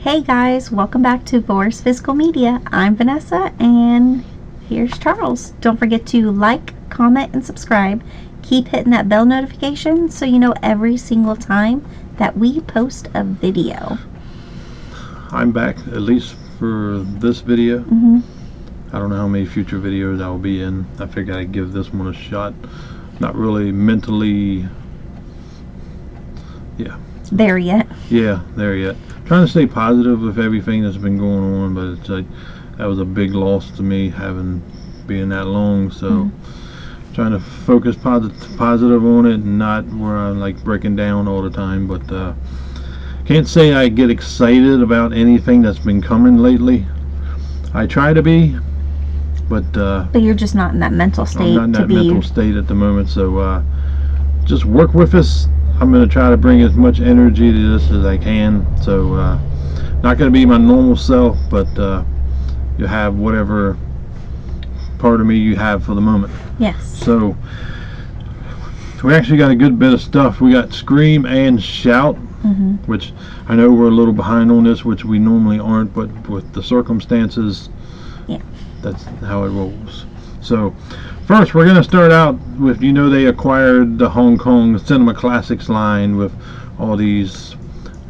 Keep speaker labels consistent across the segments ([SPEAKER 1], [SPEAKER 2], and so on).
[SPEAKER 1] Hey guys, welcome back to voresphysicalmedia. I'm Vanessa and here's Charles. Don't forget to like, comment, and subscribe. Keep hitting that bell notification so you know every single time that we post a video.
[SPEAKER 2] I'm back, at least for this video. I don't know how many future videos I'll be in. I figured I'd give this one a shot. Not really mentally,
[SPEAKER 1] There yet.
[SPEAKER 2] there yet. Trying to stay positive with everything that's been going on, but it's like that was a big loss to me, being that long. So trying to focus positive on it, and not where I'm like breaking down all the time. But can't say I get excited about anything that's been coming lately. I try to be, but
[SPEAKER 1] you're just not in that mental state.
[SPEAKER 2] I'm not in that mental state at the moment. So just work with us. I'm going to try to bring as much energy to this as I can. So not going to be my normal self, but you have whatever part of me you have for the moment.
[SPEAKER 1] Yes.
[SPEAKER 2] So we actually got a good bit of stuff. We got Scream and Shout, which I know we're a little behind on this, which we normally aren't, but with the circumstances, that's how it rolls. So first, we're going to start out with, they acquired the Hong Kong Cinema Classics line with all these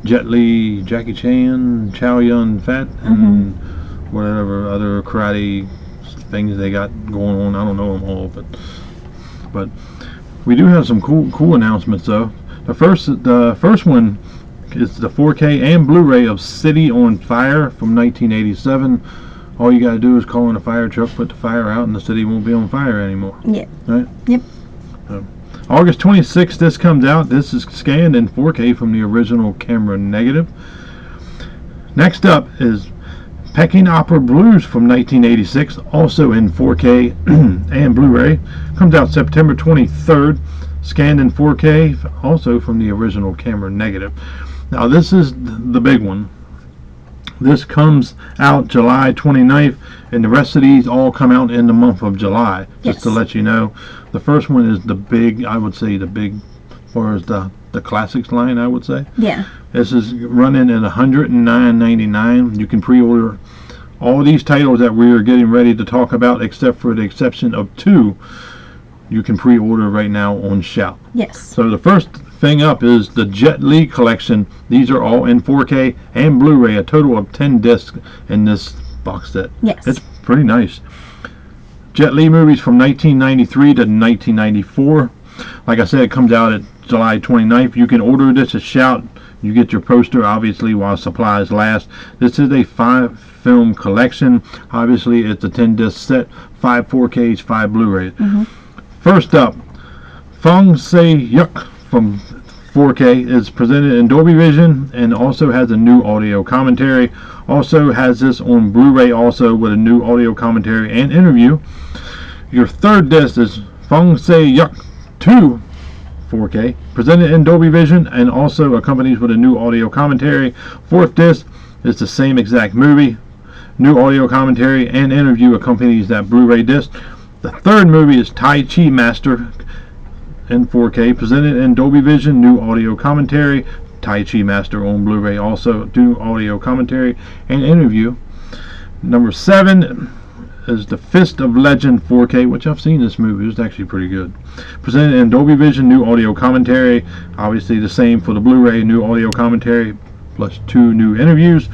[SPEAKER 2] Jet Li, Jackie Chan, Chow Yun Fat, and whatever other karate things they got going on. I don't know them all, but we do have some cool announcements though. The first one is the 4K and Blu-ray of City on Fire from 1987. All you got to do is call in a fire truck, put the fire out, and the city won't be on fire anymore.
[SPEAKER 1] Yeah.
[SPEAKER 2] Right?
[SPEAKER 1] Yep.
[SPEAKER 2] August 26th, this comes out. This is scanned in 4K from the original camera negative. Next up is Peking Opera Blues from 1986, also in 4K and Blu-ray. Comes out September 23rd, scanned in 4K, also from the original camera negative. Now this is the big one. This comes out July 29th, and the rest of these all come out in the month of July. Just to let you know, the first one is the big, I would say the big, as far as the classics line, I would say.
[SPEAKER 1] Yeah.
[SPEAKER 2] This is running at $109.99. You can pre-order all these titles that we are getting ready to talk about, except for the exception of two. You can pre-order right now on Shout.
[SPEAKER 1] Yes.
[SPEAKER 2] So the first thing up is the Jet Li collection. These are all in 4K and Blu-ray, a total of 10 discs in this box set.
[SPEAKER 1] Yes.
[SPEAKER 2] It's pretty nice. Jet Li movies from 1993 to 1994. Like I said, it comes out at July 29th. You can order this at Shout. You get your poster, obviously, while supplies last. This is a 5-film collection. Obviously, it's a 10-disc set, 5 4Ks, 5 Blu-rays. First up, Fong Say Yuk from 4K is presented in Dolby Vision and also has a new audio commentary. Also has this on Blu-ray also with a new audio commentary and interview. Your third disc is Fong Say Yuk 2 4K, presented in Dolby Vision and also accompanies with a new audio commentary. Fourth disc is the same exact movie. New audio commentary and interview accompanies that Blu-ray disc. The third movie is Tai Chi Master in 4K, presented in Dolby Vision, new audio commentary. Tai Chi Master on Blu-ray, also new audio commentary and interview. Number 7 is The Fist of Legend 4K, which I've seen this movie. It's actually pretty good. Presented in Dolby Vision, new audio commentary. Obviously the same for the Blu-ray, new audio commentary plus 2 new interviews.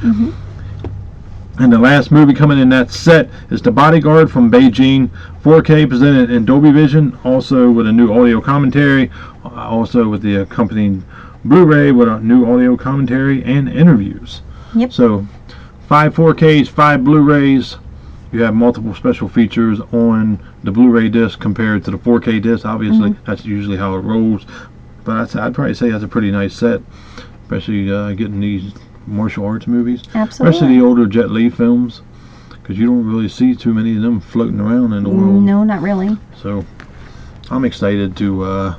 [SPEAKER 2] And the last movie coming in that set is The Bodyguard from Beijing, 4K, presented in Dolby Vision, also with a new audio commentary, also with the accompanying Blu-ray with a new audio commentary and interviews.
[SPEAKER 1] Yep.
[SPEAKER 2] So 5 4Ks, 5 Blu-rays. You have multiple special features on the Blu-ray disc compared to the 4K disc. Obviously, that's usually how it rolls. But I'd probably say that's a pretty nice set, especially getting these martial arts movies.
[SPEAKER 1] Absolutely.
[SPEAKER 2] Especially the older Jet Li films, because you don't really see too many of them floating around in the world.
[SPEAKER 1] No, not really.
[SPEAKER 2] So I'm excited to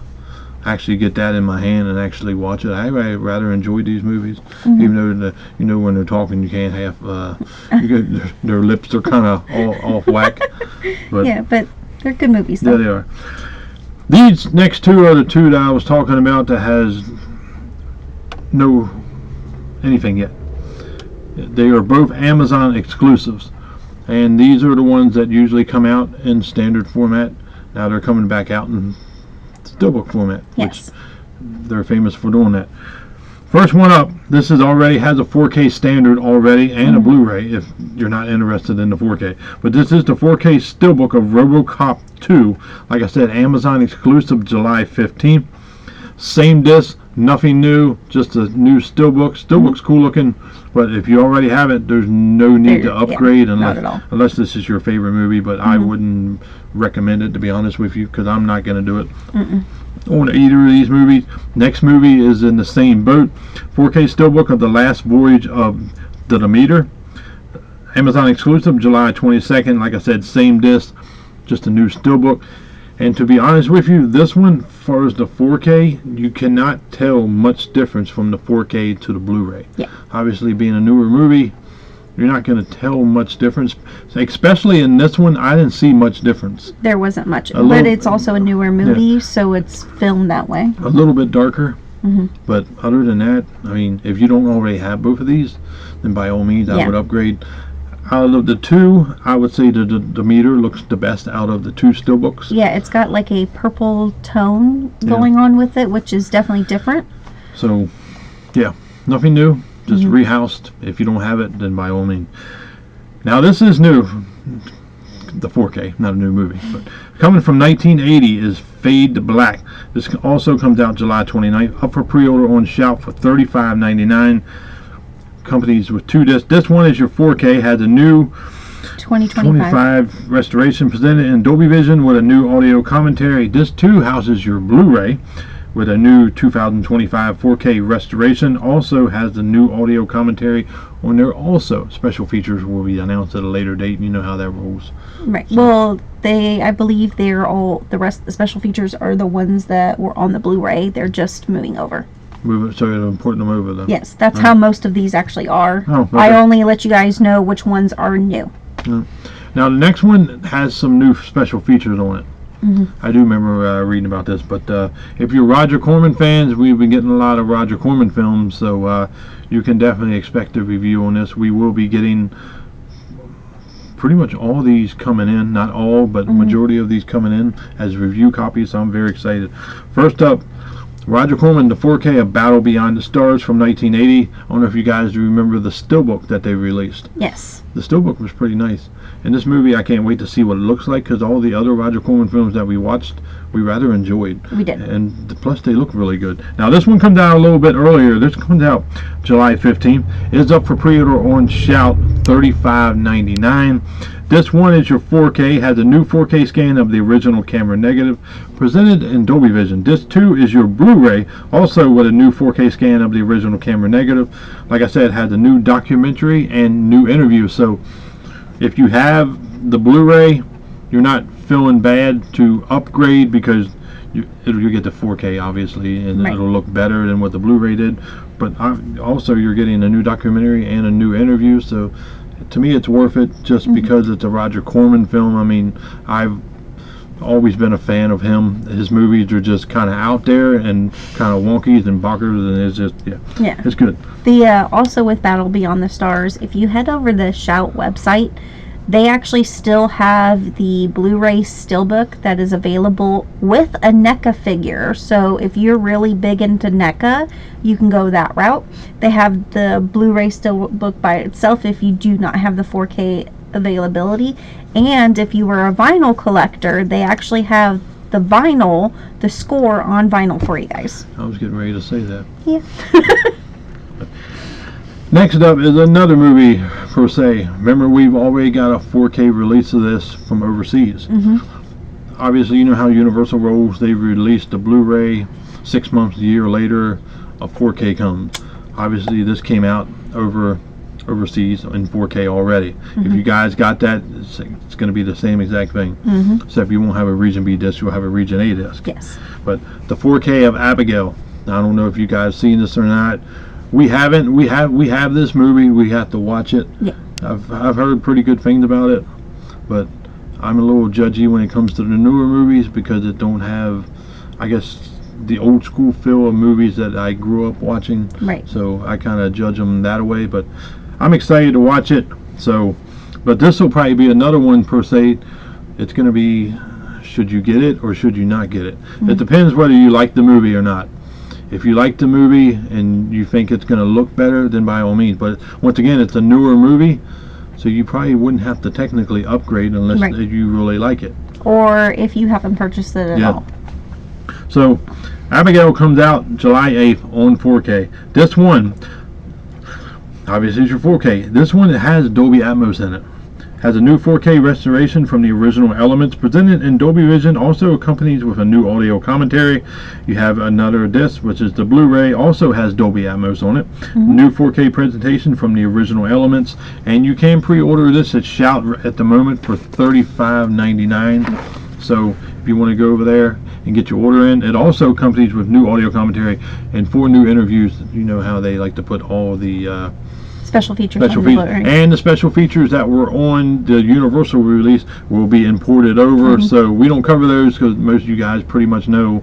[SPEAKER 2] actually get that in my hand and actually watch it. I rather enjoy these movies, even though when they're talking you can't have their lips are kind of all off whack. But
[SPEAKER 1] yeah, but they're good movies though.
[SPEAKER 2] Yeah, they are. These next two are the two that I was talking about that has no anything yet. They are both Amazon exclusives, and these are the ones that usually come out in standard format. Now they're coming back out in steelbook format,
[SPEAKER 1] Yes.
[SPEAKER 2] which they're famous for doing that. First one up, this is already has a 4K standard already and a Blu-ray if you're not interested in the 4K. But this is the 4K steelbook of RoboCop 2. Like I said, Amazon exclusive, July 15th. Same disc, nothing new, just a new steelbook. Steelbook's cool looking, but if you already have it, there's no need to upgrade unless this is your favorite movie. But I wouldn't recommend it, to be honest with you, because I'm not going to do it on either of these movies. Next movie is in the same boat. 4K steelbook of The Last Voyage of the Demeter. Amazon exclusive, July 22nd. Like I said, same disc, just a new steelbook. And to be honest with you, this one, as far as the 4K, you cannot tell much difference from the 4K to the Blu-ray.
[SPEAKER 1] Yeah.
[SPEAKER 2] Obviously, being a newer movie, you're not going to tell much difference. Especially in this one, I didn't see much difference.
[SPEAKER 1] There wasn't much, but it's also a newer movie, so it's filmed that way.
[SPEAKER 2] A little bit darker, but other than that, I mean, if you don't already have both of these, then by all means, I would upgrade. Out of the two, I would say the Demeter looks the best out of the two steelbooks.
[SPEAKER 1] Yeah, it's got like a purple tone going on with it, which is definitely different.
[SPEAKER 2] So, yeah, nothing new, just rehoused. If you don't have it, then by all means. Now, this is new, the 4K, not a new movie, but coming from 1980 is Fade to Black. This also comes out July 29th, up for pre-order on Shout for $35.99. Companies with two discs. This one is your 4K, has a new 2025 restoration presented in Dolby Vision with a new audio commentary. This too houses your Blu-ray with a new 2025 4K restoration. Also has the new audio commentary on there. Also, special features will be announced at a later date. You know how that rolls.
[SPEAKER 1] Right. So, well, I believe they're all, the rest of the special features are the ones that were on the Blu-ray. They're just moving over.
[SPEAKER 2] So you're importing them over then?
[SPEAKER 1] Yes, that's how most of these actually are.
[SPEAKER 2] Oh, okay.
[SPEAKER 1] I only let you guys know which ones are new.
[SPEAKER 2] Now the next one has some new special features on it. I do remember reading about this, but if you're Roger Corman fans, we've been getting a lot of Roger Corman films, so you can definitely expect a review on this. We will be getting pretty much all these coming in, not all, but majority of these coming in as review copies, so I'm very excited. First up, Roger Corman, the 4K of Battle Beyond the Stars from 1980. I don't know if you guys remember the steelbook that they released.
[SPEAKER 1] Yes.
[SPEAKER 2] The steelbook was pretty nice. In this movie, I can't wait to see what it looks like, because all the other Roger Corman films that we watched, we rather enjoyed.
[SPEAKER 1] We did.
[SPEAKER 2] And plus, they look really good. Now, this one comes out a little bit earlier. This comes out July 15th. It's up for pre-order on Shout, $35.99. This one is your 4K, has a new 4K scan of the original camera negative, presented in Dolby Vision. This too is your Blu-ray, also with a new 4K scan of the original camera negative. Like I said, has a new documentary and new interview. So if you have the Blu-ray, you're not feeling bad to upgrade, because you'll get the 4K obviously, and it'll look better than what the Blu-ray did. But also you're getting a new documentary and a new interview. So to me, it's worth it just because it's a Roger Corman film. I mean, I've always been a fan of him. His movies are just kind of out there and kind of wonky and bonkers, and it's just, it's good.
[SPEAKER 1] Also with Battle Beyond the Stars, if you head over the Shout website, they actually still have the Blu-ray steelbook that is available with a NECA figure. So if you're really big into NECA, you can go that route. They have the Blu-ray steelbook by itself if you do not have the 4K availability. And if you were a vinyl collector, they actually have the vinyl, the score on vinyl for you guys.
[SPEAKER 2] I was getting ready to say that.
[SPEAKER 1] Yeah.
[SPEAKER 2] Next up is another movie, per se. Remember, we've already got a 4K release of this from overseas. Obviously, you know how Universal rolls. They released the Blu-ray 6 months, a year later, a 4K comes. Obviously, this came out overseas in 4K already. If you guys got that, it's going to be the same exact thing. Except you won't have a Region B disc, you'll have a Region A disc.
[SPEAKER 1] Yes.
[SPEAKER 2] But the 4K of Abigail, I don't know if you guys seen this or not. We haven't. We have this movie. We have to watch it.
[SPEAKER 1] Yeah.
[SPEAKER 2] I've heard pretty good things about it, but I'm a little judgy when it comes to the newer movies, because it don't have, I guess, the old school feel of movies that I grew up watching.
[SPEAKER 1] Right.
[SPEAKER 2] So I kind of judge them that way. But I'm excited to watch it. So, but this will probably be another one per se. It's going to be, should you get it or should you not get it?
[SPEAKER 1] Mm-hmm.
[SPEAKER 2] It depends whether you like the movie or not. If you like the movie and you think it's going to look better, then by all means. But once again, it's a newer movie, so you probably wouldn't have to technically upgrade unless
[SPEAKER 1] Right.
[SPEAKER 2] you really like it.
[SPEAKER 1] Or if you haven't purchased it at all.
[SPEAKER 2] So, Abigail comes out July 8th on 4K. This one, obviously it's your 4K. This one has Dolby Atmos in it. Has a new 4K restoration from the original elements presented in Dolby Vision, also accompanied with a new audio commentary. You have another disc, which is the Blu-ray, also has Dolby Atmos on it.
[SPEAKER 1] Mm-hmm.
[SPEAKER 2] New 4K presentation from the original elements, and you can pre-order this at Shout at the moment for $35.99. So if you want to go over there and get your order in, it also accompanies with new audio commentary and 4 new interviews. You know how they like to put all the
[SPEAKER 1] special features
[SPEAKER 2] special
[SPEAKER 1] on the
[SPEAKER 2] features,
[SPEAKER 1] Blu-ray.
[SPEAKER 2] and the special features that were on the Universal release will be imported over.
[SPEAKER 1] Mm-hmm.
[SPEAKER 2] So we don't cover those because most of you guys pretty much know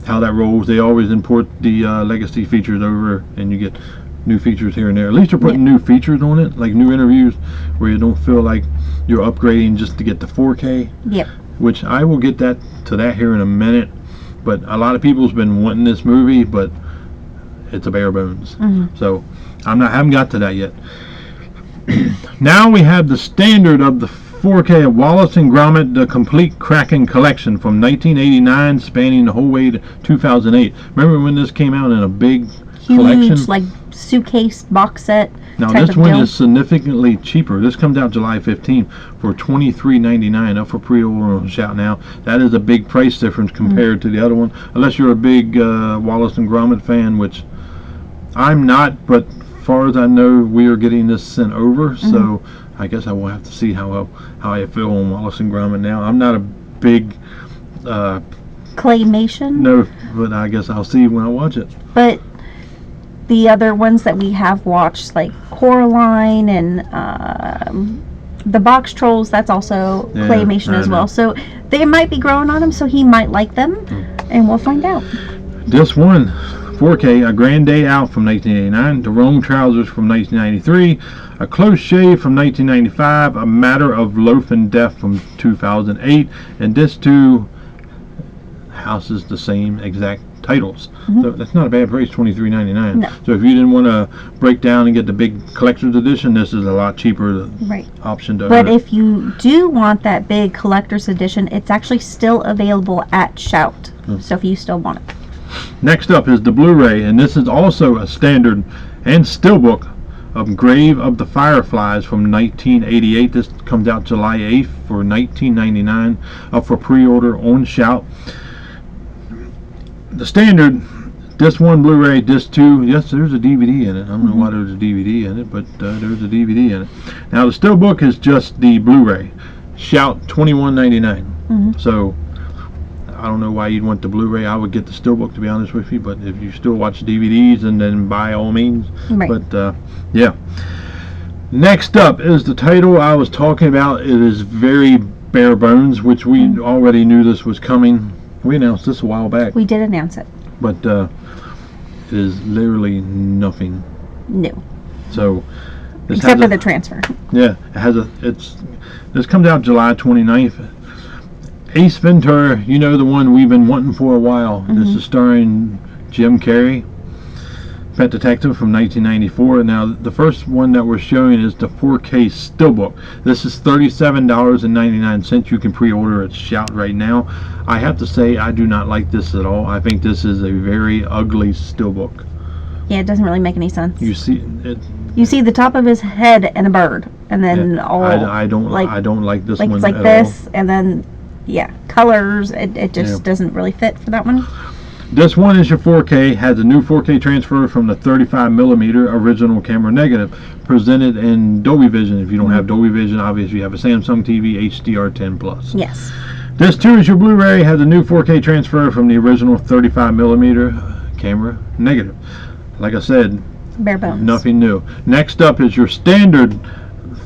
[SPEAKER 2] how that rolls. They always import the legacy features over, and you get new features here and there. At least they're putting new features on it, like new interviews, where you don't feel like you're upgrading just to get the 4K.
[SPEAKER 1] Yep.
[SPEAKER 2] Which I will get to that here in a minute. But a lot of people's been wanting this movie, but it's a bare bones.
[SPEAKER 1] Mm-hmm.
[SPEAKER 2] So haven't got to that yet. Now we have the standard of the 4K of Wallace and Gromit, the complete Kraken collection from 1989, spanning the whole way to 2008. Remember when this came out in a big collection?
[SPEAKER 1] Huge, like suitcase box set.
[SPEAKER 2] Now
[SPEAKER 1] type
[SPEAKER 2] this
[SPEAKER 1] of
[SPEAKER 2] one
[SPEAKER 1] deal.
[SPEAKER 2] is significantly cheaper. This comes out July 15th for $23.99 up for pre-order on Shout now. That is a big price difference compared to the other one, unless you're a big Wallace and Gromit fan, which I'm not, but as far as I know, we are getting this sent over, so I guess I will have to see how I feel on Wallace and Gromit now. I'm not a big
[SPEAKER 1] claymation.
[SPEAKER 2] no, but I guess I'll see when I watch it.
[SPEAKER 1] But the other ones that we have watched, like Coraline and the Box Trolls, that's also claymation as well. So they might be growing on him, so he might like them, and we'll find out.
[SPEAKER 2] This one, 4K, A Grand Day Out from 1989, The Rome Trousers from 1993, A Close Shave from 1995, A Matter of Loaf and Death from 2008, and this too houses the same exact titles. So that's not a bad price, $23.99.
[SPEAKER 1] No.
[SPEAKER 2] So if you didn't want to break down and get the big collector's edition, this is a lot cheaper option to
[SPEAKER 1] But
[SPEAKER 2] own.
[SPEAKER 1] if you do want that big collector's edition, it's actually still available at Shout. So if you still want it.
[SPEAKER 2] Next up is the Blu-ray, and this is also a standard and steelbook of Grave of the Fireflies from 1988. This comes out July 8th for $19.99 up for pre-order on Shout. The standard, disc 1 Blu-ray, disc 2, yes, there's a DVD in it. I don't know why there's a DVD in it, but there's a DVD in it. Now the steelbook is just the Blu-ray. Shout, $21.99. So I don't know why you'd want the Blu-ray. I would get the steelbook, to be honest with you, but if you still watch DVDs, and then by all means. But yeah. Next up is the title I was talking about. It is very bare bones, which we already knew this was coming. We announced this a while back.
[SPEAKER 1] We did announce it.
[SPEAKER 2] But it is literally nothing.
[SPEAKER 1] No.
[SPEAKER 2] So this
[SPEAKER 1] Except for the transfer.
[SPEAKER 2] Yeah, this comes out July 29th. Ace Ventura, you know, the one we've been wanting for a while. This is starring Jim Carrey, Pet Detective from 1994. Now, the first one that we're showing is the 4K Steelbook. This is $37.99. You can pre-order at Shout right now. I have to say, I do not like this at all. I think this is a very ugly Steelbook.
[SPEAKER 1] Yeah, it doesn't really make any sense.
[SPEAKER 2] You see it.
[SPEAKER 1] You see the top of his head and a bird, and then all.
[SPEAKER 2] I don't like this one
[SPEAKER 1] it's like
[SPEAKER 2] at
[SPEAKER 1] this,
[SPEAKER 2] all.
[SPEAKER 1] and then colors. It just doesn't really fit for that one.
[SPEAKER 2] This one is your 4K, has a new 4K transfer from the 35mm original camera negative, presented in Dolby Vision. If you don't have Dolby Vision, obviously you have a Samsung TV HDR10 Plus.
[SPEAKER 1] Yes.
[SPEAKER 2] This too is your Blu-ray, has a new 4K transfer from the original 35mm camera negative. Like I said,
[SPEAKER 1] bare bones.
[SPEAKER 2] nothing new. Next up is your standard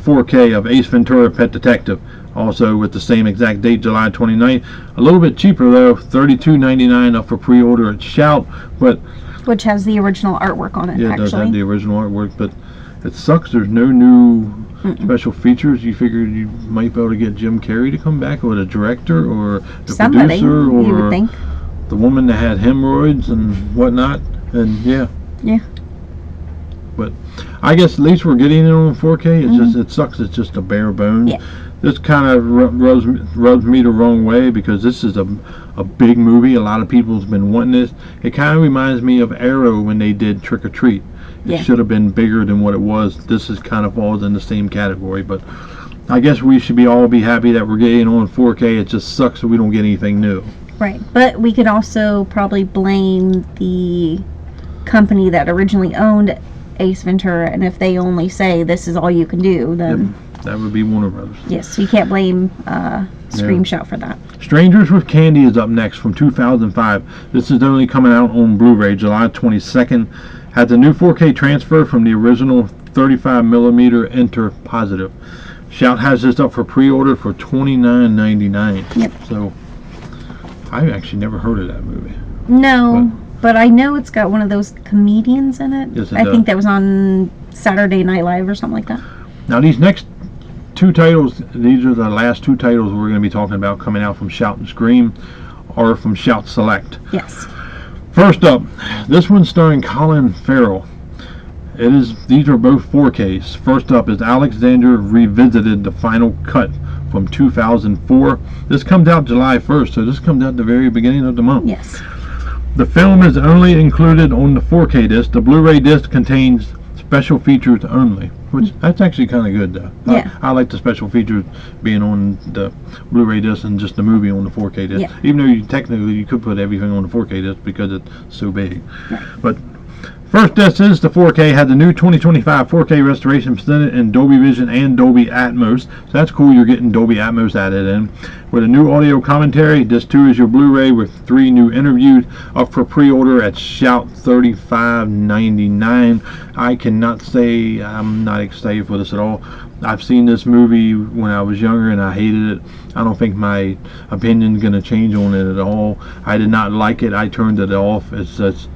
[SPEAKER 2] 4K of Ace Ventura Pet Detective. Also with the same exact date, July 29th. A little bit cheaper though, $32.99 up for pre-order at Shout, but
[SPEAKER 1] which has the original artwork on it.
[SPEAKER 2] yeah, it
[SPEAKER 1] actually
[SPEAKER 2] does have the original artwork, but It sucks there's no new
[SPEAKER 1] Mm-mm.
[SPEAKER 2] special features. You figured you might be able to get Jim Carrey to come back, or the director, or the
[SPEAKER 1] Somebody,
[SPEAKER 2] producer,
[SPEAKER 1] you would
[SPEAKER 2] or
[SPEAKER 1] think.
[SPEAKER 2] the woman that had hemorrhoids and whatnot. And yeah. But I guess at least we're getting it on 4K. It's just, it sucks. It's just a bare bones.
[SPEAKER 1] Yeah.
[SPEAKER 2] This kind of rubs me the wrong way, because this is a big movie. A lot of people's been wanting this. It kind of reminds me of Arrow when they did Trick or Treat. It should have been bigger than what it was. This is kind of falls in the same category, but I guess we should all be happy that we're getting on 4K. It just sucks that we don't get anything new.
[SPEAKER 1] Right. But we could also probably blame the company that originally owned Ace Ventura, and if they only say this is all you can do, then
[SPEAKER 2] that would be Warner Brothers.
[SPEAKER 1] Yes, you can't blame Scream Shout for that.
[SPEAKER 2] Strangers with Candy is up next from 2005. This is only coming out on Blu-ray July 22nd. Has a new 4K transfer from the original 35mm Enter Positive. Shout has this up for pre-order for $29.99.
[SPEAKER 1] Yep.
[SPEAKER 2] So I've actually never heard of that movie.
[SPEAKER 1] No, but I know it's got one of those comedians in it.
[SPEAKER 2] Yes, it
[SPEAKER 1] I
[SPEAKER 2] does.
[SPEAKER 1] think that was on Saturday Night Live or something like that.
[SPEAKER 2] Now these next two titles, these are the last two titles we're going to be talking about coming out from Shout and Scream, or from Shout Select.
[SPEAKER 1] Yes.
[SPEAKER 2] First up, this one's starring Colin Farrell. These are both 4Ks. First up is Alexander Revisited, the Final Cut from 2004. This comes out July 1st, so this comes out the very beginning of the month.
[SPEAKER 1] Yes.
[SPEAKER 2] The film is only included on the 4K disc. The Blu-ray disc contains special features only, which that's actually kind of good though.
[SPEAKER 1] Yeah.
[SPEAKER 2] I like the special features being on the Blu-ray disc and just the movie on the 4K disc.
[SPEAKER 1] Yeah.
[SPEAKER 2] Even though technically you could put everything on the 4K disc because it's so big.
[SPEAKER 1] Right.
[SPEAKER 2] But first disc is the 4K, had the new 2025 4K restoration presented in Dolby Vision and Dolby Atmos. So that's cool, you're getting Dolby Atmos added in. With a new audio commentary, disc 2 is your Blu-ray with 3 new interviews up for pre-order at Shout $35.99. I cannot say I'm not excited for this at all. I've seen this movie when I was younger and I hated it. I don't think my opinion's going to change on it at all. I did not like it. I turned it off. It's just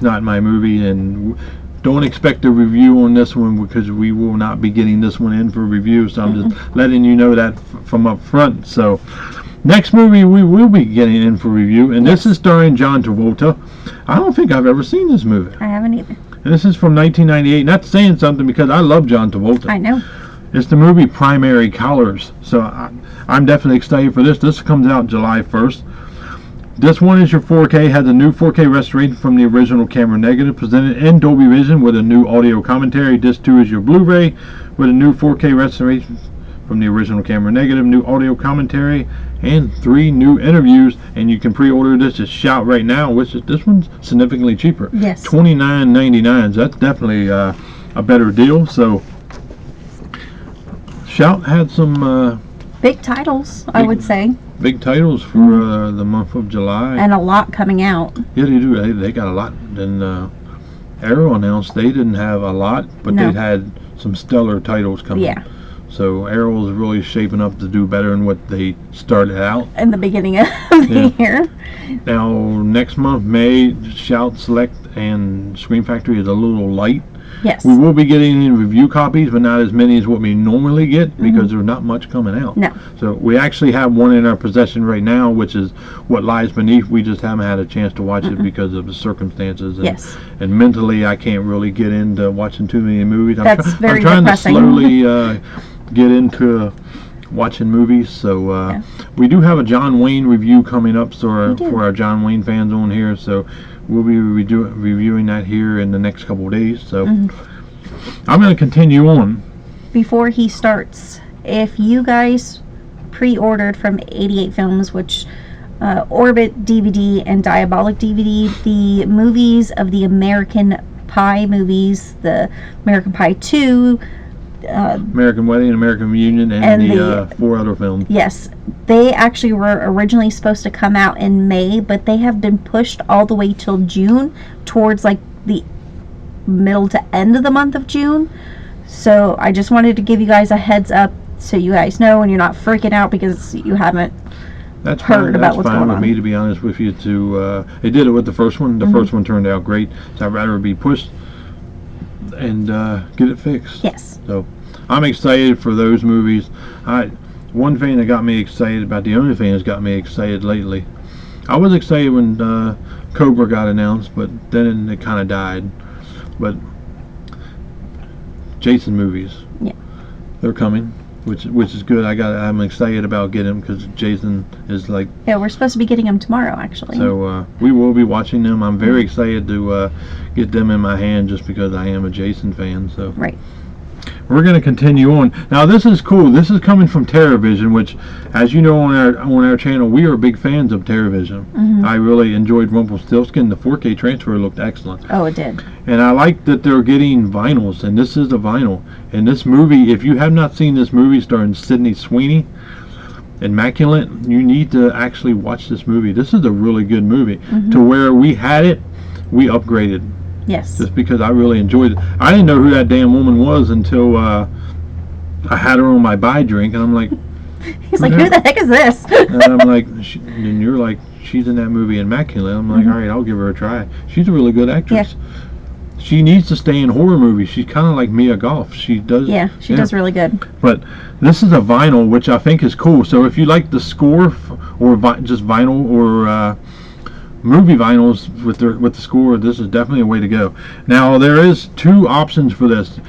[SPEAKER 2] not my movie, and don't expect a review on this one because we will not be getting this one in for review, so I'm just letting you know that from up front. So next movie we will be getting in for review, and this is starring John Travolta. I don't think I've ever seen this movie.
[SPEAKER 1] I haven't either.
[SPEAKER 2] And this is from 1998. Not saying something because I love John Travolta.
[SPEAKER 1] I know.
[SPEAKER 2] It's the movie Primary Colors, so I'm definitely excited for this. This comes out July 1st. This one is your 4K, has a new 4K restoration from the original camera negative presented in Dolby Vision with a new audio commentary. Disc 2 is your Blu-ray with a new 4K restoration from the original camera negative, new audio commentary, and 3 new interviews. And you can pre-order this at Shout right now, which is, this one's significantly cheaper.
[SPEAKER 1] Yes.
[SPEAKER 2] $29.99. So that's definitely a better deal. So Shout had some
[SPEAKER 1] big titles, I would say.
[SPEAKER 2] big titles for the month of July.
[SPEAKER 1] And a lot coming out.
[SPEAKER 2] Yeah, they do. They got a lot. And Arrow announced they didn't have a lot, but
[SPEAKER 1] No.
[SPEAKER 2] they'd had some stellar titles coming.
[SPEAKER 1] Yeah.
[SPEAKER 2] So Arrow's really shaping up to do better than what they started out.
[SPEAKER 1] In the beginning of the year.
[SPEAKER 2] Now, next month, May, Shout Select and Scream Factory is a little light.
[SPEAKER 1] Yes.
[SPEAKER 2] We will be getting review copies, but not as many as what we normally get because there's not much coming out.
[SPEAKER 1] No.
[SPEAKER 2] So we actually have one in our possession right now, which is What Lies Beneath. We just haven't had a chance to watch it because of the circumstances. And,
[SPEAKER 1] Yes.
[SPEAKER 2] and mentally, I can't really get into watching too many movies.
[SPEAKER 1] That's very
[SPEAKER 2] I'm trying
[SPEAKER 1] depressing.
[SPEAKER 2] to slowly get into watching movies. So we do have a John Wayne review coming up for our John Wayne fans on here. So we'll be reviewing that here in the next couple of days. So I'm going to continue on.
[SPEAKER 1] Before he starts, if you guys pre-ordered from 88 Films, which Orbit DVD and Diabolic DVD, the movies of the American Pie movies, the American Pie 2,
[SPEAKER 2] American Wedding, American Reunion, and the 4 other films.
[SPEAKER 1] Yes, they actually were originally supposed to come out in May, but they have been pushed all the way till June, towards like the middle to end of the month of June. So I just wanted to give you guys a heads up so you guys know and you're not freaking out because you haven't heard about what's going on.
[SPEAKER 2] That's fine with me, to be honest with you. They did it with the first one. The first one turned out great, so I'd rather be pushed and get it fixed.
[SPEAKER 1] Yes.
[SPEAKER 2] So I'm excited for those movies. One thing that got me excited, about the only thing that's got me excited lately, I was excited when Cobra got announced, but then it kind of died. But Jason movies,
[SPEAKER 1] Yeah.
[SPEAKER 2] they're coming, which is good. I'm excited about getting them because Jason is like.
[SPEAKER 1] Yeah, we're supposed to be getting them tomorrow, actually.
[SPEAKER 2] So we will be watching them. I'm very excited to get them in my hand just because I am a Jason fan. So
[SPEAKER 1] Right.
[SPEAKER 2] we're going to continue on. Now this is cool. This is coming from TerraVision, which, as you know, on our channel, we are big fans of TerraVision.
[SPEAKER 1] Mm-hmm.
[SPEAKER 2] I really enjoyed Rumpelstiltskin. The 4K transfer looked excellent.
[SPEAKER 1] Oh, it did.
[SPEAKER 2] And I like that they're getting vinyls, and this is a vinyl. And this movie, if you have not seen this movie starring Sydney Sweeney, Immaculate, you need to actually watch this movie. This is a really good movie.
[SPEAKER 1] Mm-hmm.
[SPEAKER 2] To where we had it, we upgraded.
[SPEAKER 1] Yes.
[SPEAKER 2] Just because I really enjoyed it. I didn't know who that damn woman was until I had her on my buy drink, and I'm like,
[SPEAKER 1] He's like, who the heck is this?
[SPEAKER 2] and I'm like, and you're like, she's in that movie Immaculate. I'm like,
[SPEAKER 1] Mm-hmm.
[SPEAKER 2] all right, I'll give her a try. She's a really good actress. She needs to stay in horror movies. She's kind of like Mia Goth. She does.
[SPEAKER 1] Yeah, she does really good.
[SPEAKER 2] But this is a vinyl, which I think is cool. So if you like the score, or just vinyl, or movie vinyls with the score, this is definitely a way to go. Now there is two options for this.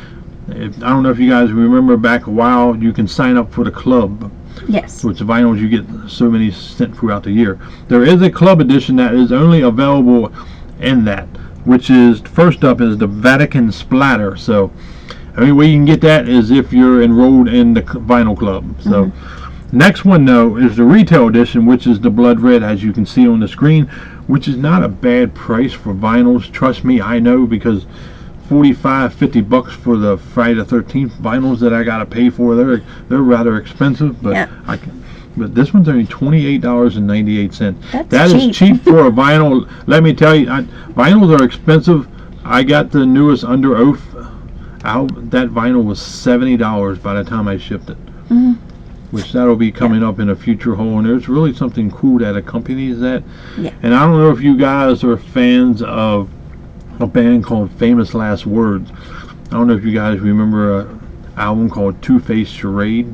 [SPEAKER 2] I don't know if you guys remember back a while, you can sign up for the club,
[SPEAKER 1] Yes.
[SPEAKER 2] which the vinyls you get so many sent throughout the year. There is a club edition that is only available in that, which is, first up is the Vatican Splatter. So the only way you can get that is if you're enrolled in the vinyl club. So next one though is the retail edition, which is the blood red, as you can see on the screen, which is not a bad price for vinyls. Trust me, I know, because $45-50 for the Friday the 13th vinyls that I gotta pay for, they're rather expensive, but
[SPEAKER 1] Yeah.
[SPEAKER 2] but this one's only $28.98.
[SPEAKER 1] That's cheap.
[SPEAKER 2] Is cheap for a vinyl. Let me tell you, vinyls are expensive. I got the newest Under Oath out. That vinyl was $70 by the time I shipped it.
[SPEAKER 1] Mm-hmm.
[SPEAKER 2] Which that'll be coming up in a future haul, and there's really something cool that accompanies that.
[SPEAKER 1] Yeah.
[SPEAKER 2] And I don't know if you guys are fans of a band called Famous Last Words. I don't know if you guys remember an album called Two-Face Charade,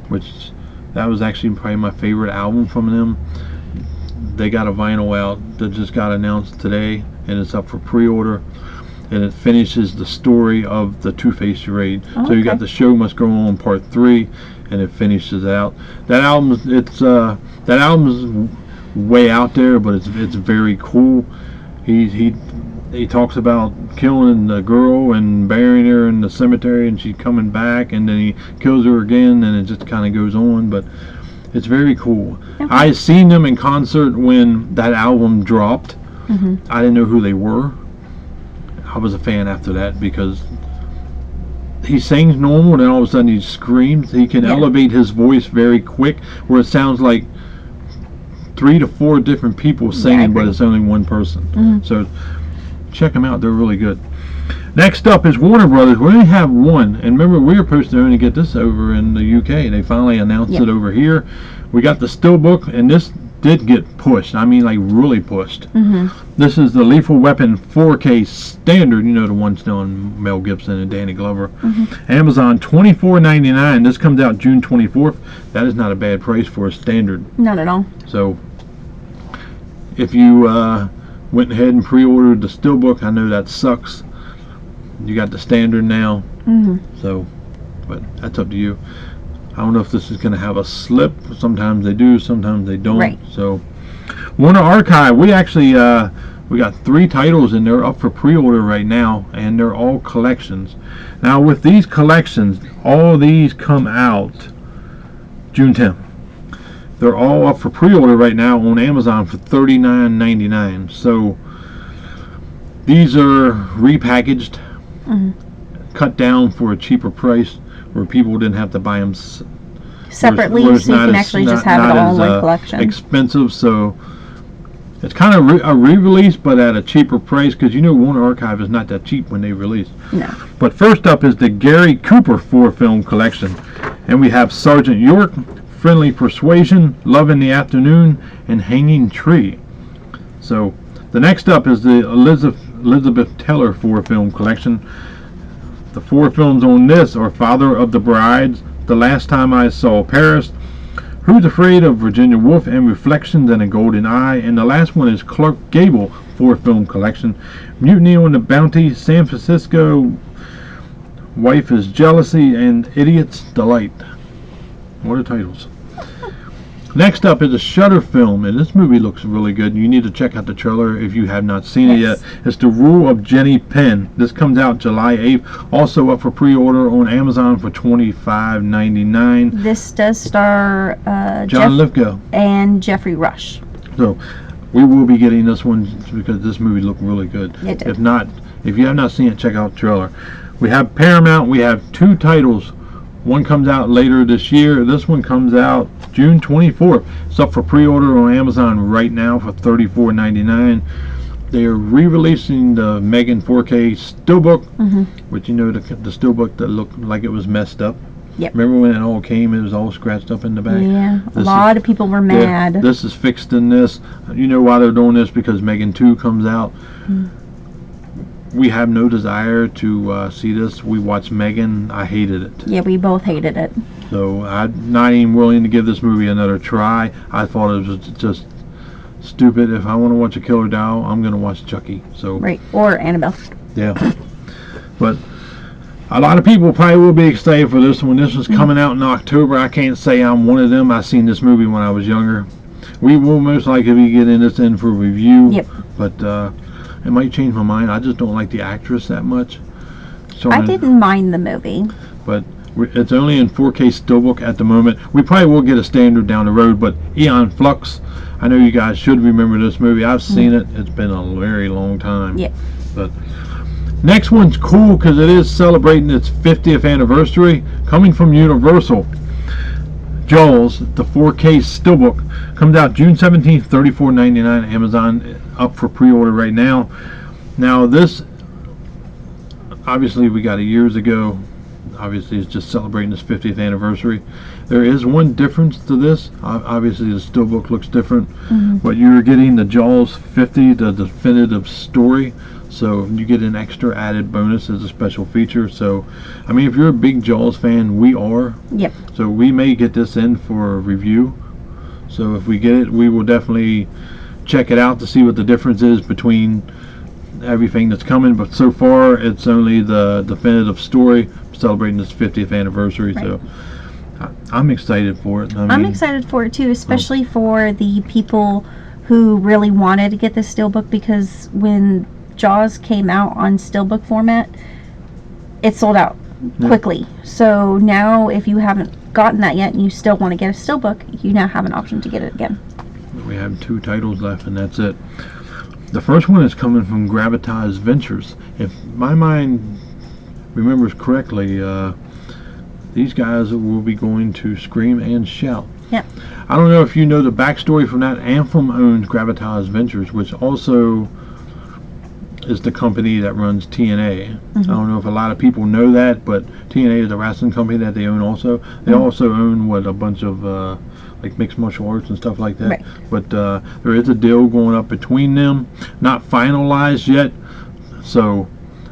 [SPEAKER 2] which that was actually probably my favorite album from them. They got a vinyl out that just got announced today, and it's up for pre-order, and it finishes the story of the Two-Face Charade.
[SPEAKER 1] Oh,
[SPEAKER 2] so you
[SPEAKER 1] okay.
[SPEAKER 2] got The Show Must Go On Part 3, and it finishes out. That album's way out there, but it's very cool. He talks about killing the girl and burying her in the cemetery, and she's coming back, and then he kills her again, and it just kind of goes on. But it's very cool.
[SPEAKER 1] Okay.
[SPEAKER 2] I seen them in concert when that album dropped.
[SPEAKER 1] Mm-hmm.
[SPEAKER 2] I didn't know who they were. I was a fan after that because he sings normal, and then all of a sudden he screams. He can elevate his voice very quick, where it sounds like 3 to 4 different people singing, but it's only one person.
[SPEAKER 1] Mm-hmm.
[SPEAKER 2] So check them out, they're really good. Next up is Warner Brothers. We only have one, and remember, we were supposed to only get this over in the UK. They finally announced it over here. We got the Steelbook, and this did get pushed. I mean, like, really pushed.
[SPEAKER 1] Mm-hmm.
[SPEAKER 2] This is the Lethal Weapon 4K standard, you know, the one starring Mel Gibson and Danny Glover.
[SPEAKER 1] Mm-hmm.
[SPEAKER 2] Amazon, $24.99. This comes out June 24th. That is not a bad price for a standard.
[SPEAKER 1] Not at all.
[SPEAKER 2] So if you went ahead and pre-ordered the Steelbook, I know that sucks. You got the standard now.
[SPEAKER 1] Mm-hmm.
[SPEAKER 2] So, but that's up to you. I don't know if this is going to have a slip. Sometimes they do, sometimes they don't.
[SPEAKER 1] Right.
[SPEAKER 2] So, Warner Archive, we actually we got 3 titles, and they're up for pre-order right now, and they're all collections. Now, with these collections, all these come out June 10th. They're all up for pre-order right now on Amazon for $39.99. So these are repackaged, cut down for a cheaper price, where people didn't have to buy them
[SPEAKER 1] Separately,
[SPEAKER 2] where it's
[SPEAKER 1] so you
[SPEAKER 2] not
[SPEAKER 1] can
[SPEAKER 2] as-
[SPEAKER 1] actually
[SPEAKER 2] not-
[SPEAKER 1] just have
[SPEAKER 2] not
[SPEAKER 1] it all in
[SPEAKER 2] as,
[SPEAKER 1] one collection.
[SPEAKER 2] expensive. So it's kind of a re-release, but at a cheaper price, because you know Warner Archive is not that cheap when they release.
[SPEAKER 1] No.
[SPEAKER 2] But first up is the Gary Cooper 4-film collection, and we have Sergeant York, Friendly Persuasion, Love in the Afternoon, and Hanging Tree. So the next up is the Elizabeth Taylor 4-film collection. The 4 films on this are Father of the Brides, The Last Time I Saw Paris, Who's Afraid of Virginia Woolf, and Reflections and a Golden Eye. And the last one is Clark Gable 4-film collection, Mutiny on the Bounty, San Francisco, Wife is Jealousy, and Idiot's Delight. What are titles? Next up is a Shudder film, and this movie looks really good. You need to check out the trailer if you have not seen it yet. It's The Rule of Jenny Penn. This comes out July 8th. Also up for pre-order on Amazon for $25.99.
[SPEAKER 1] This does star
[SPEAKER 2] John Lithgow
[SPEAKER 1] and Jeffrey Rush.
[SPEAKER 2] So we will be getting this one because this movie looked really good.
[SPEAKER 1] It did.
[SPEAKER 2] If you have not seen it, check out the trailer. We have Paramount. We have 2 titles. One comes out later this year. This one comes out June 24th. It's up for pre-order on Amazon right now for $34.99. They are re-releasing the Megan 4K Steelbook, which, you know, the Steelbook that looked like it was messed up.
[SPEAKER 1] Yep.
[SPEAKER 2] Remember when it all came, it was all scratched up in the back?
[SPEAKER 1] Yeah, a lot of people were mad.
[SPEAKER 2] Yeah, this is fixed in this. You know why they're doing this? Because Megan 2 comes out. We have no desire to see this. We watched Megan. I hated it.
[SPEAKER 1] Yeah, we both hated it.
[SPEAKER 2] So I'm not even willing to give this movie another try. I thought it was just stupid. If I want to watch a killer doll, I'm going to watch Chucky. So
[SPEAKER 1] right, or Annabelle.
[SPEAKER 2] Yeah. But a lot of people probably will be excited for this one. This is coming out in October. I can't say I'm one of them. I seen this movie when I was younger. We will most likely be getting this in for review.
[SPEAKER 1] Yep.
[SPEAKER 2] But it might change my mind. I just don't like the actress that much. So
[SPEAKER 1] I didn't mind the movie.
[SPEAKER 2] But it's only in 4K Steelbook at the moment. We probably will get a standard down the road, but Aeon Flux, I know you guys should remember this movie. I've seen it. It's been a very long time.
[SPEAKER 1] Yeah.
[SPEAKER 2] But next one's cool because it is celebrating its 50th anniversary. Coming from Universal, Jaws, the 4K Steelbook, comes out June 17th, $34.99. Amazon, up for pre-order right now. Now this, obviously we got it years ago. Obviously it's just celebrating its 50th anniversary. There is one difference to this. Obviously the Steelbook looks different, but you're getting the Jaws 50, the definitive story. So you get an extra added bonus as a special feature. So, I mean, if you're a big Jaws fan, we are.
[SPEAKER 1] Yep.
[SPEAKER 2] So we may get this in for a review. So if we get it, we will definitely check it out to see what the difference is between everything that's coming. But so far, it's only the definitive story celebrating its 50th anniversary. Right. So I'm excited for it.
[SPEAKER 1] I'm excited for it too, especially for the people who really wanted to get this Steelbook, because when Jaws came out on Steelbook format, it sold out quickly. So now if you haven't gotten that yet and you still want to get a Steelbook, you now have an option to get it again.
[SPEAKER 2] We have 2 titles left and that's it. The first one is coming from Gravitas Ventures. If my mind remembers correctly, these guys will be going to Scream and Shout.
[SPEAKER 1] Yep.
[SPEAKER 2] I don't know if you know the backstory from that. Anthem owns Gravitas Ventures, which also is the company that runs TNA. I don't know if a lot of people know that, but TNA is a wrestling company that they own also. They also own a bunch of like mixed martial arts and stuff like that.
[SPEAKER 1] Right.
[SPEAKER 2] But there is a deal going up between them, not finalized yet. So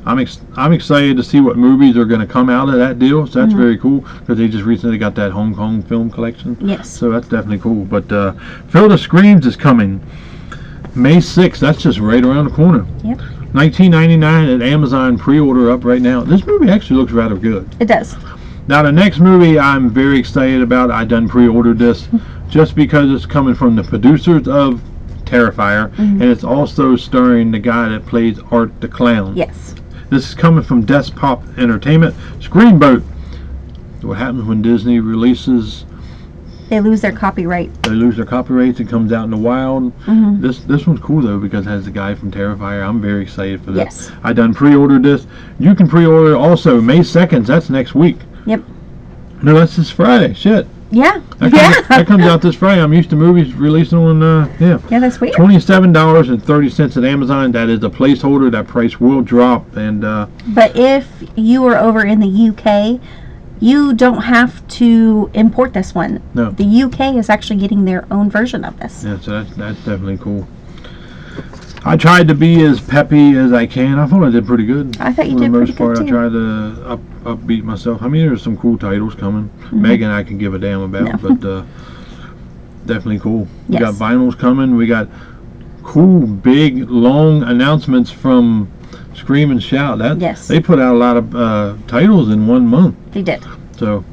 [SPEAKER 2] I'm excited to see what movies are going to come out of that deal. So that's very cool, because they just recently got that Hong Kong film collection.
[SPEAKER 1] Yes.
[SPEAKER 2] So that's definitely cool. But Field of Screams is coming May 6th. That's just right around the corner.
[SPEAKER 1] Yep.
[SPEAKER 2] $19.99 at Amazon, pre-order up right now. This movie actually looks rather good.
[SPEAKER 1] It does.
[SPEAKER 2] Now the next movie I'm very excited about. I done pre-ordered this just because it's coming from the producers of Terrifier, and it's also starring the guy that plays Art the Clown.
[SPEAKER 1] Yes.
[SPEAKER 2] This is coming from Despop Entertainment. Screenboat. What happens when Disney releases?
[SPEAKER 1] They lose their copyright.
[SPEAKER 2] They lose their copyrights. It comes out in the wild. This one's cool though, because it has the guy from Terrifier. I'm very excited for this.
[SPEAKER 1] Yes.
[SPEAKER 2] I done pre-ordered this. You can pre-order also May 2nd. That's next week.
[SPEAKER 1] Yep.
[SPEAKER 2] No, that's this Friday. Shit.
[SPEAKER 1] Yeah.
[SPEAKER 2] That comes out this Friday. I'm used to movies releasing on
[SPEAKER 1] Yeah, that's weird.
[SPEAKER 2] $27.30 at Amazon. That is a placeholder. That price will drop. And
[SPEAKER 1] but if you are over in the UK, you don't have to import this one.
[SPEAKER 2] No.
[SPEAKER 1] The UK is actually getting their own version of this.
[SPEAKER 2] yeah, so that's definitely cool. I tried to be as peppy as I can. I thought I did pretty good.
[SPEAKER 1] I thought you
[SPEAKER 2] For
[SPEAKER 1] did
[SPEAKER 2] the
[SPEAKER 1] pretty
[SPEAKER 2] most part,
[SPEAKER 1] good
[SPEAKER 2] I
[SPEAKER 1] too.
[SPEAKER 2] tried to upbeat myself. I mean, there's some cool titles coming.
[SPEAKER 1] Mhm.
[SPEAKER 2] Megan, I can give a damn about,
[SPEAKER 1] No.
[SPEAKER 2] but definitely cool. We
[SPEAKER 1] Yes.
[SPEAKER 2] got vinyls coming. We got cool, big, long announcements from Scream and Shout. That
[SPEAKER 1] Yes.
[SPEAKER 2] they put out a lot of titles in 1 month.
[SPEAKER 1] They did.
[SPEAKER 2] So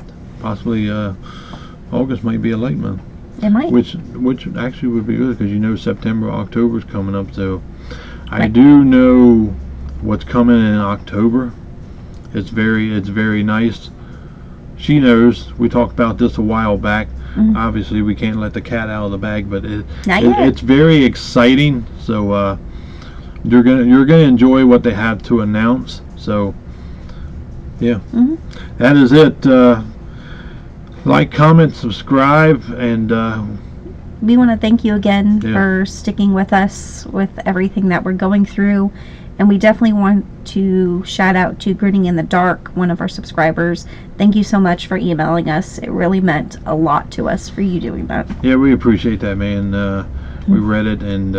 [SPEAKER 2] possibly August might be a light month.
[SPEAKER 1] It might.
[SPEAKER 2] Which actually would be good because you know September, October is coming up. So I
[SPEAKER 1] Right.
[SPEAKER 2] do know what's coming in October. It's very nice. She knows. We talked about this a while back.
[SPEAKER 1] Mhm.
[SPEAKER 2] Obviously, we can't let the cat out of the bag, but
[SPEAKER 1] Not yet.
[SPEAKER 2] it's very exciting. So you're gonna enjoy what they have to announce. So yeah,
[SPEAKER 1] Mhm.
[SPEAKER 2] that is it. Like, comment, subscribe, and
[SPEAKER 1] We want to thank you again
[SPEAKER 2] Yeah.
[SPEAKER 1] for sticking with us with everything that we're going through. And we definitely want to shout out to Grinning in the Dark, one of our subscribers. Thank you so much for emailing us. It really meant a lot to us for you doing that.
[SPEAKER 2] yeah, we appreciate that, man. We read it, and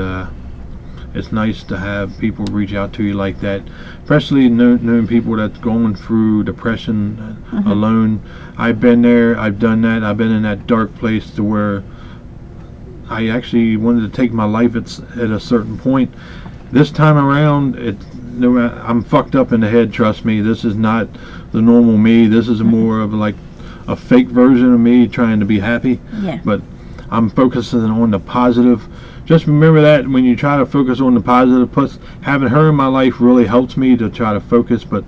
[SPEAKER 2] it's nice to have people reach out to you like that, especially knowing people that's going through depression
[SPEAKER 1] Mhm.
[SPEAKER 2] alone. I've been there. I've done that. I've been in that dark place to where I actually wanted to take my life at a certain point. This time around, I'm fucked up in the head. Trust me, this is not the normal me. This is more of like a fake version of me trying to be happy.
[SPEAKER 1] Yeah.
[SPEAKER 2] But I'm focusing on the positive. Just remember that when you try to focus on the positive, plus having her in my life really helps me to try to focus. But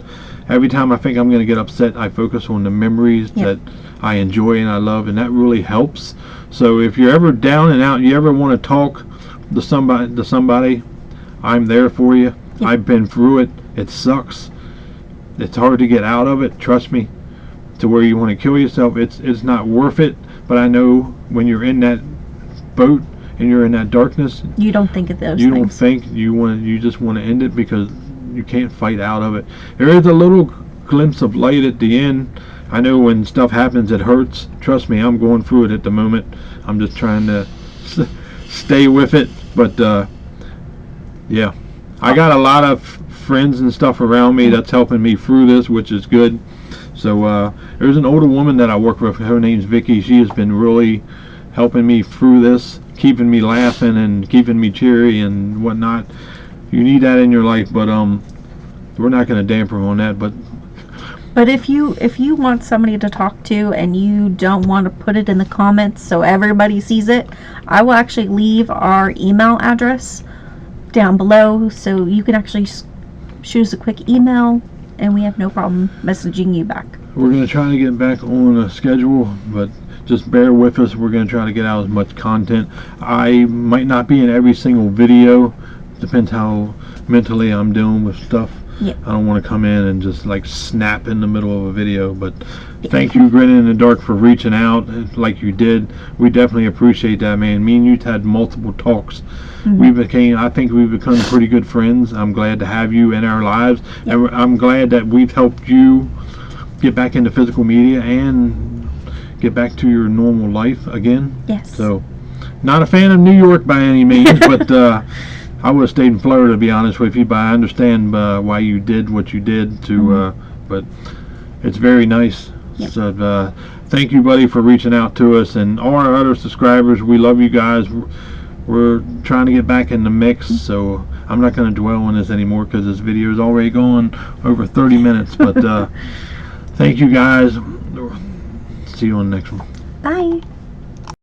[SPEAKER 2] every time I think I'm going to get upset, I focus on the memories that I enjoy and I love, and that really helps. So if you're ever down and out, you ever want to talk to somebody, I'm there for you.
[SPEAKER 1] Yeah.
[SPEAKER 2] I've been through it. It sucks. It's hard to get out of it. Trust me. To where you want to kill yourself, it's not worth it. But I know when you're in that boat and you're in that darkness,
[SPEAKER 1] You don't think of those
[SPEAKER 2] you
[SPEAKER 1] things.
[SPEAKER 2] don't think you just want to end it because you can't fight out of it. There is a little glimpse of light at the end. I know when stuff happens, it hurts. Trust me, I'm going through it at the moment. I'm just trying to stay with it. But yeah, I got a lot of friends and stuff around me that's helping me through this, which is good. So there's an older woman that I work with. Her name's Vicky. She has been really helping me through this, keeping me laughing and keeping me cheery and whatnot. You need that in your life, but we're not going to damper on that.
[SPEAKER 1] But if you want somebody to talk to and you don't want to put it in the comments so everybody sees it, I will actually leave our email address down below so you can actually shoot us a quick email and we have no problem messaging you back.
[SPEAKER 2] We're going to try to get back on a schedule, but just bear with us. We're going to try to get out as much content. I might not be in every single video. Depends how mentally I'm dealing with stuff.
[SPEAKER 1] Yeah.
[SPEAKER 2] I don't want to come in and just like snap in the middle of a video, but thank you, Grinning in the Dark, for reaching out like you did. We definitely appreciate that, man. Me and you had multiple talks.
[SPEAKER 1] Mm-hmm.
[SPEAKER 2] I think we've become pretty good friends. I'm glad to have you in our lives.
[SPEAKER 1] Yeah.
[SPEAKER 2] And I'm glad that we've helped you get back into physical media and get back to your normal life again.
[SPEAKER 1] Yes.
[SPEAKER 2] So, not a fan of New York by any means, but I would have stayed in Florida, to be honest with you, but I understand why you did what you did but it's very nice.
[SPEAKER 1] Yep.
[SPEAKER 2] So thank you, buddy, for reaching out to us, and all our other subscribers. We love you guys. We're trying to get back in the mix, so I'm not going to dwell on this anymore because this video is already gone over 30 minutes. But thank you, guys. See you on the next one.
[SPEAKER 1] Bye.